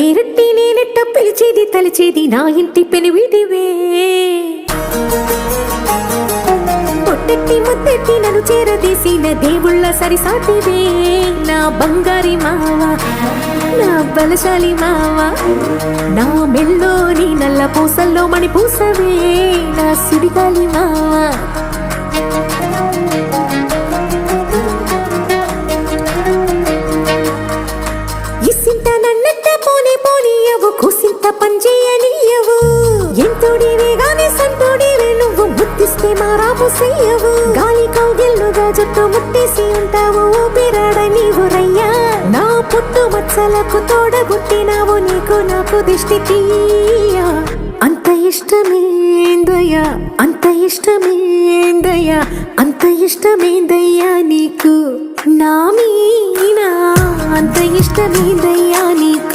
పేరట్టి నేనెట్ట పిలిచేది తలిచేది నా ఇంటి పెనువిటివే పొట్టెట్టి ముద్దెట్టి నన్ను చేరదీసిన దేవుళ్ళ సరిసాటివే నా బంగారి మావా నా బలశాలి మావా నా మెల్లోని నల్ల పూసల్లో మణి పూసవే నా సుడిగాలి మావా ఇసింత నన్నెట్ట పోనీ పోనీయవు కుసింత పంచేయనీయవు ఎంతోడివే గాని సంతోడివే నువ్వు ముద్దిస్తే మారాపు చెయ్యవు గాలి కౌగిల్లుగా జుట్టు ముట్టేసి ఉంటావు ఊపిరాడ నీవు రయ్యా నా పుట్టు మచ్చలకు తోడబుట్టినావు నీకు నాకు దిష్టి తీయా అంత ఇష్టమేందయ్యా అంత ఇష్టమేందయ్యా అంత ఇష్టమేందయ్యా నీకు నా మీనా అంత ఇష్టమేందయ్యా నీకు